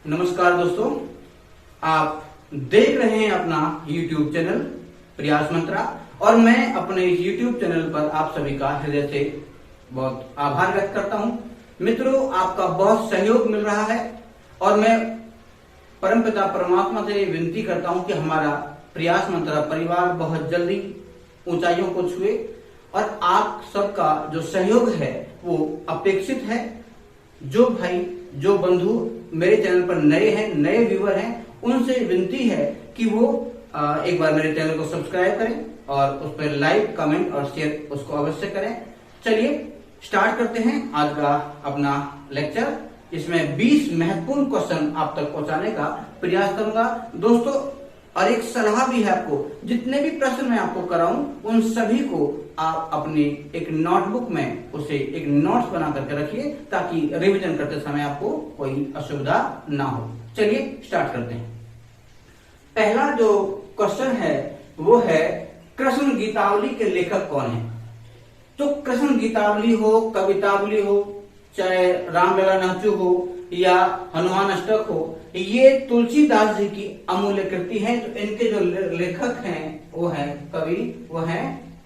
नमस्कार दोस्तों, आप देख रहे हैं अपना YouTube चैनल प्रयास मंत्रा और मैं अपने YouTube चैनल पर आप सभी का हृदय से बहुत आभार व्यक्त करता हूं। मित्रों, आपका बहुत सहयोग मिल रहा है और मैं परमपिता परमात्मा से विनती करता हूं कि हमारा प्रयास मंत्रा परिवार बहुत जल्दी ऊंचाइयों को छुए और आप सबका जो सहयोग है वो अपेक्षित है। जो भाई जो बंधु मेरे चैनल पर नए हैं, नए व्यूअर हैं, उनसे विनती है कि वो एक बार मेरे चैनल को सब्सक्राइब करें और उस पर लाइक, कमेंट और शेयर उसको अवश्य करें। चलिए स्टार्ट करते हैं आज का अपना लेक्चर। इसमें 20 महत्वपूर्ण क्वेश्चन आप तक पहुंचाने का प्रयास करूंगा दोस्तों। और एक सलाह भी है आपको, जितने भी प्रश्न मैं आपको कराऊं उन सभी को आप अपनी एक नोटबुक में उसे एक नोट्स बना करके रखिए ताकि रिवीजन करते समय आपको कोई असुविधा ना हो। चलिए स्टार्ट करते हैं। पहला जो क्वेश्चन है वो है कृष्ण गीतावली के लेखक कौन है। तो कृष्ण गीतावली हो, कवितावली हो, चाहे रामलीला नाचू हो या हनुमान अष्टक हो, ये तुलसीदास जी की अमूल्य कृति है। तो इनके जो लेखक हैं वो है कवि, वो है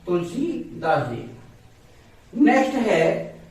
तुलसीदास जी। नेक्स्ट है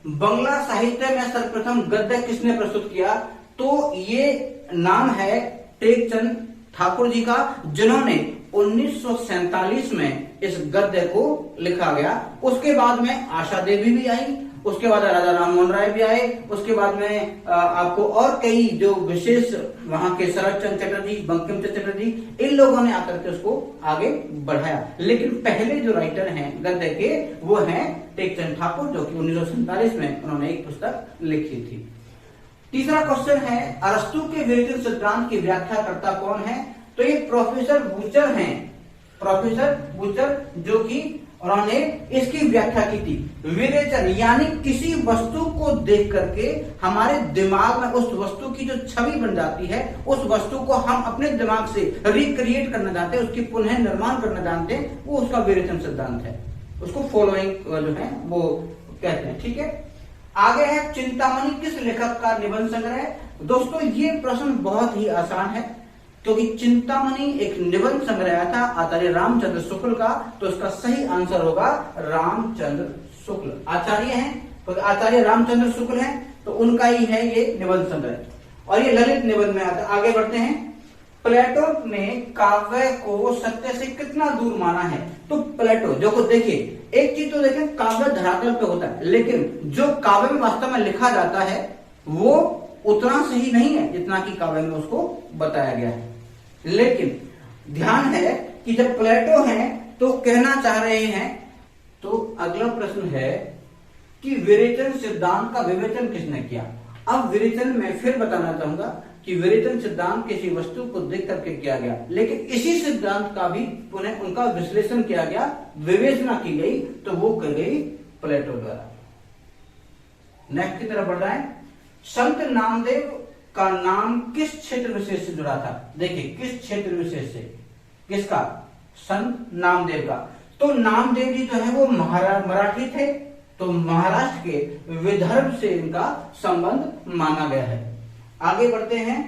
बंगला साहित्य में सर्वप्रथम गद्य किसने प्रस्तुत किया। तो ये नाम है टेकचंद ठाकुर जी का, जिन्होंने 1947 में इस गद्य को लिखा गया। उसके बाद में आशा देवी भी आई, उसके बाद राजा राममोहन राय भी आए, उसके बाद में आपको और कई जो विशेष वहां के शरद चंद्र चटर्जी, बंकिम चंद्र चटर्जी, इन लोगों ने आकर के उसको आगे बढ़ाया। लेकिन पहले जो राइटर हैं गद्य के वो हैं टेकचंद ठाकुर, जो कि 1947 में उन्होंने एक पुस्तक लिखी थी। तीसरा क्वेश्चन है अरस्तु के विवेचन सिद्धांत की व्याख्याकर्ता कौन है। तो ये प्रोफेसर बूचर हैं, प्रोफेसर बूचर, जो कि उन्होंने इसकी व्याख्या की थी। विवेचन यानी किसी वस्तु को देख करके हमारे दिमाग में उस वस्तु की जो छवि बन जाती है, उस वस्तु को हम अपने दिमाग से रिक्रिएट करना जानते हैं, उसकी पुनः निर्माण करना जानते हैं, वो उसका विवेचन सिद्धांत है। उसको फॉलोइंग जो है वो कहते हैं। ठीक है, आगे है चिंतामणि किस लेखक का निबंध संग्रह है। दोस्तों ये प्रश्न बहुत ही आसान है क्योंकि चिंतामणि एक निबंध संग्रह था आचार्य रामचंद्र शुक्ल का। तो इसका सही आंसर होगा रामचंद्र शुक्ल। आचार्य हैं तो आचार्य रामचंद्र शुक्ल हैं, तो उनका ही है ये निबंध संग्रह और ये ललित निबंध में आता है। आगे बढ़ते हैं। प्लेटो ने काव्य को सत्य से कितना दूर माना है। तो प्लेटो जो को देखिए, एक चीज तो देखें, काव्य धरातल पे होता है, लेकिन जो काव्य में वास्तव में लिखा जाता है वो उतना सही नहीं है जितना कि काव्य में उसको बताया गया है। लेकिन ध्यान है कि जब प्लेटो हैं तो कहना चाह रहे हैं। तो अगला प्रश्न है कि विवेचन सिद्धांत का विवेचन किसने किया। अब विवेचन में फिर बताना चाहूंगा कि विवेचन सिद्धांत किसी वस्तु को देख करके किया गया, लेकिन इसी सिद्धांत का भी पुनः उनका विश्लेषण किया गया, विवेचना की गई, तो वो कर गई प्लेटो द्वारा। नेक्स्ट की तरफ बढ़ रहा है। संत नामदेव का नाम किस क्षेत्र विशेष से जुड़ा था। देखिए किस क्षेत्र विशेष से, किसका, संत नामदेव का। तो नामदेव जी जो है वो मराठी थे, तो महाराष्ट्र के विदर्भ से इनका संबंध माना गया है। आगे बढ़ते हैं।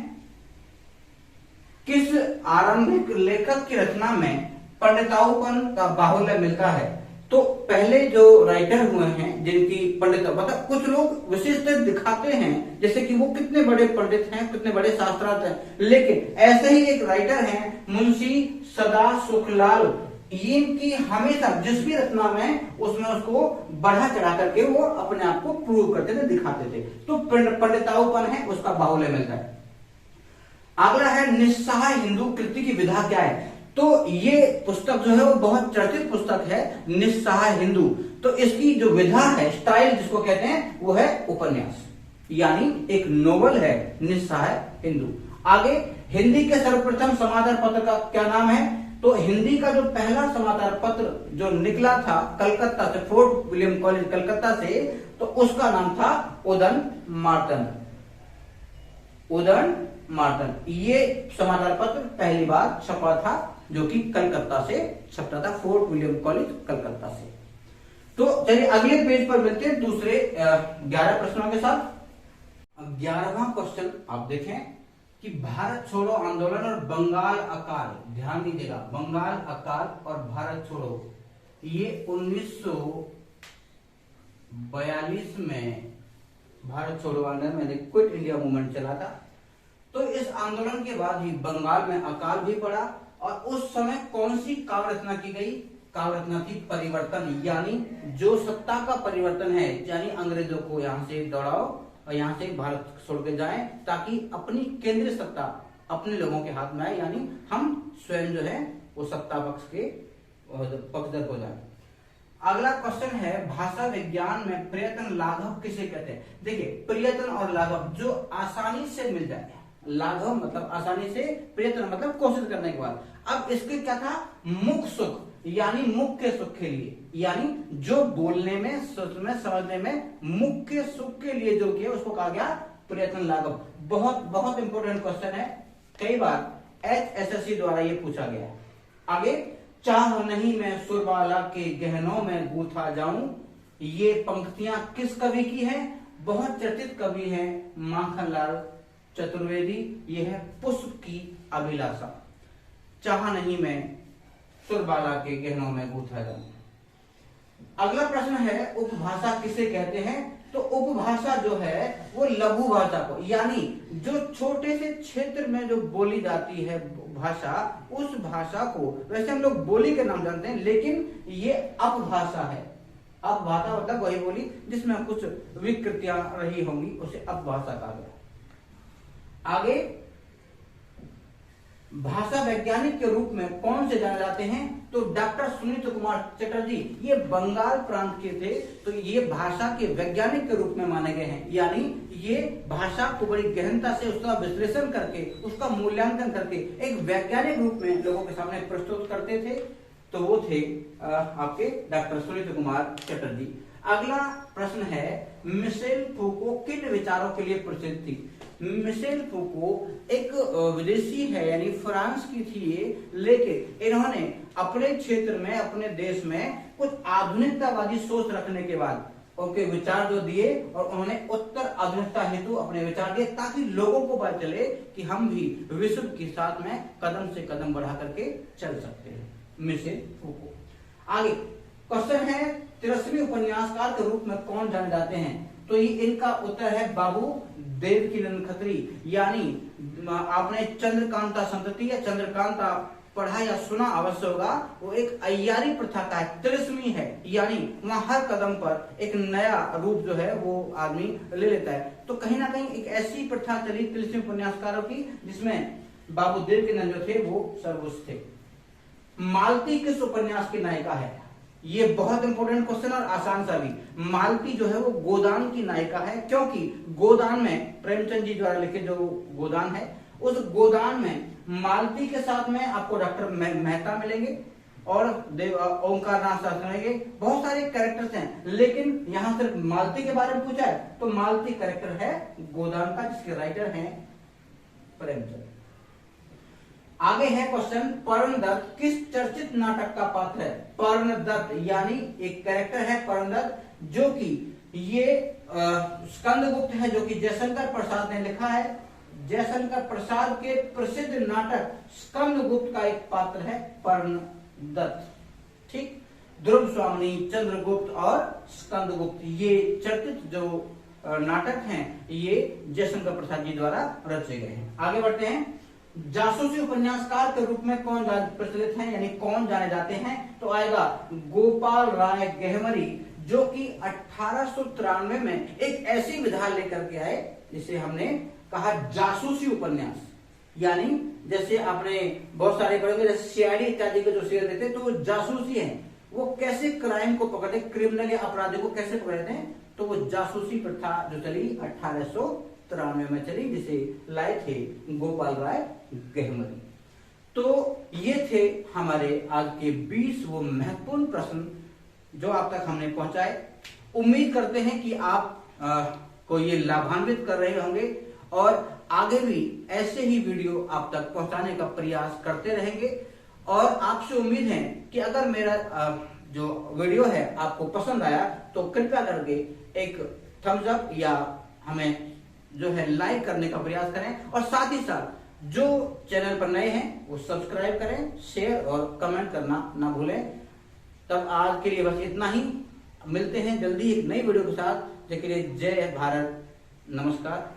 किस आरंभिक लेखक की रचना में पंडिताऊपन का बाहुल्य मिलता है। तो पहले जो राइटर हुए हैं जिनकी पंडित, मतलब कुछ लोग विशिष्ट दिखाते हैं जैसे कि वो कितने बड़े पंडित हैं, कितने बड़े शास्त्रार्थ हैं, लेकिन ऐसे ही एक राइटर हैं मुंशी सदा सुखलाल। इनकी हमेशा जिस भी रचना में उसमें उसको बढ़ा चढ़ा करके वो अपने आप को प्रूव करते थे, दिखाते थे। तो पंडिताऊपन है उसका बाहुल्य मिलता है। अगला है निस्सहाय हिंदू कृति की विधा क्या है। तो ये पुस्तक जो है वो बहुत चर्चित पुस्तक है, निस्सहाय हिंदू। तो इसकी जो विधा है, स्टाइल जिसको कहते हैं, वो है उपन्यास, यानी एक नोवेल है निस्सहाय हिंदू। आगे हिंदी के सर्वप्रथम समाचार पत्र का क्या नाम है। तो हिंदी का जो पहला समाचार पत्र जो निकला था कलकत्ता से, फोर्ट विलियम कॉलेज कलकत्ता से, तो उसका नाम था उदन मार्तन। उदन मार्तन ये समाचार पत्र पहली बार छपा था, जो कि कलकत्ता से छपता था, फोर्ट विलियम कॉलेज कलकत्ता से। तो चलिए अगले पेज पर मिलते हैं दूसरे 11 प्रश्नों के साथ। 11वां क्वेश्चन आप देखें। कि भारत छोड़ो आंदोलन और बंगाल अकाल, ध्यान दीजिएगा, बंगाल अकाल और भारत छोड़ो, ये 1942 में भारत छोड़ो आंदोलन में क्विट इंडिया मूवमेंट चला था। तो इस आंदोलन के बाद ही बंगाल में अकाल भी पड़ा और उस समय कौन सी काव्य रचना की गई? काव्य रचना थी परिवर्तन, यानी जो सत्ता का परिवर्तन है, यानी अंग्रेजों को यहां से दौड़ाओ और यहां से भारत छोड़ के जाएं ताकि अपनी केंद्रीय सत्ता अपने लोगों के हाथ में आए, यानी हम स्वयं जो है वो सत्ता पक्ष के पक्षधर हो जाए। अगला क्वेश्चन है भाषा विज्ञान में प्रयत्न लाघव किसे कहते हैं? देखिए, प्रयत्न और लाघव जो आसानी से मिल जाए, लाघव मतलब आसानी से, प्रयत्न मतलब कोशिश करने के बाद। अब इसके क्या था? मुख सुख, यानी मुख के सुख के लिए, यानी जो बोलने में, सोचने में, समझने में मुख के सुख के लिए जो किया उसको कहा गया प्रयत्न लाघव। बहुत बहुत इंपॉर्टेंट क्वेश्चन है, कई बार HSSC द्वारा ये पूछा गया है। आगे, चाह नहीं मैं सुरबाला के गहनों में गूथा जाऊं, ये पंक्तियां किस कवि की हैं? बहुत चर्चित कवि हैं माखनलाल चतुर्वेदी, ये है पुष्प की अभिलाषा। चाह नहीं मैं सुरबाला के गहनों में गूथा जाऊं। अगला प्रश्न है उपभाषा किसे कहते हैं? तो उपभाषा जो है वो लघु भाषा को, यानी जो छोटे से क्षेत्र में जो बोली जाती है भाषा, उस भाषा को वैसे हम लोग बोली के नाम जानते हैं, लेकिन ये अपभाषा है। अपभाषा मतलब वही बोली जिसमें कुछ विकृतियां रही होंगी, उसे अपभाषा कहा गया। आगे, भाषा वैज्ञानिक के रूप में कौन से जाने जाते हैं? तो डॉक्टर सुनीत कुमार चटर्जी, ये बंगाल प्रांत के थे, तो ये भाषा के वैज्ञानिक के रूप में माने गए हैं, यानी ये भाषा को बड़ी गहनता से उसका विश्लेषण करके, उसका मूल्यांकन करके एक वैज्ञानिक रूप में लोगों के सामने प्रस्तुत करते थे। तो वो थे आपके डॉक्टर सुनीत कुमार चटर्जी। अगला प्रश्न है मिशेल फूको किन विचारों के लिए प्रसिद्ध थी? मिशेल फूको एक विदेशी है, यानी फ्रांस की थी ये, लेकिन इन्होंने अपने क्षेत्र में, अपने देश में कुछ आधुनिकतावादी सोच रखने के बाद उनके विचार जो दिए और उन्होंने उत्तर आधुनिकता हेतु अपने विचार दिए, ताकि लोगों को पता चले कि हम भी विश्व के साथ में कदम से कदम बढ़ा करके चल सकते हैं। Michel Foucault. आगे क्वेश्चन है तिरस्वी उपन्यासकार के रूप में कौन जाने जाते हैं? तो ये इनका उत्तर है बाबू देवकीनंद खत्री, यानी आपने चंद्रकांता संतति या चंद्रकांता पढ़ा या सुना अवश्य होगा। वो एक अय्यारी प्रथा का है, तिरस्मी है, यानी वहां हर कदम पर एक नया रूप जो है वो आदमी ले लेता है। तो कहीं ना कहीं एक ऐसी प्रथा चली तिरस्मी उपन्यासकारों की जिसमें बाबू देवकीनंद जो थे वो सर्वोच्च थे। मालती किस उपन्यास की नायिका है? ये बहुत इंपॉर्टेंट क्वेश्चन और आसान सा भी। मालती जो है वो गोदान की नायिका है, क्योंकि गोदान में प्रेमचंद जी द्वारा लिखित जो गोदान है, उस गोदान में मालती के साथ में आपको डॉक्टर मेहता मिलेंगे और ओंकार नाथ शास्त्री मिलेंगे, बहुत सारे कैरेक्टर्स हैं, लेकिन यहां सिर्फ मालती के बारे में पूछा है तो मालती कैरेक्टर है गोदान का, जिसके राइटर हैं प्रेमचंद। आगे है क्वेश्चन पर्णदत्त किस चर्चित नाटक का पात्र है? पर्णदत्त यानी एक कैरेक्टर है पर्णदत्त, जो कि ये स्कंदगुप्त है, जो कि जयशंकर प्रसाद ने लिखा है। जयशंकर प्रसाद के प्रसिद्ध नाटक स्कंदगुप्त का एक पात्र है पर्णदत्त। ठीक, ध्रुव स्वामिनी, चंद्रगुप्त और स्कंदगुप्त, ये चर्चित जो नाटक हैं ये जयशंकर प्रसाद जी द्वारा रचे गए हैं। आगे बढ़ते हैं, जासूसी उपन्यासकार के रूप में कौन प्रचलित है, यानी कौन जाने जाते हैं? तो आएगा गोपाल राय गहमरी, जो कि 1893 में एक ऐसी विधा लेकर के आए जिसे हमने कहा जासूसी उपन्यास। यानी जैसे आपने बहुत सारे पढ़ोगे, जैसे सीआईडी इत्यादि के जो शेयर देते तो वो जासूसी है, वो कैसे क्राइम को पकड़ते, क्रिमिनल या अपराधी को कैसे पकड़ते हैं, तो वो जासूसी प्रथा जो चली 1893 में चली, जिसे लाए थे गोपाल राय गहमरी। तो ये थे हमारे आज के 20 वो महत्वपूर्ण प्रश्न जो आप तक हमने पहुंचाए। उम्मीद करते हैं कि आप को ये लाभान्वित कर रहे होंगे और आगे भी ऐसे ही वीडियो आप तक पहुंचाने का प्रयास करते रहेंगे। और आपसे उम्मीद है कि अगर मेरा जो वीडियो है आपको पसंद आया तो कृपया करके एक थम्स अप या हमें जो है लाइक करने का प्रयास करें, और साथ ही साथ जो चैनल पर नए हैं वो सब्सक्राइब करें, शेयर और कमेंट करना ना भूलें। तब आज के लिए बस इतना ही, मिलते हैं जल्दी एक नई वीडियो के साथ। जय भारत, नमस्कार।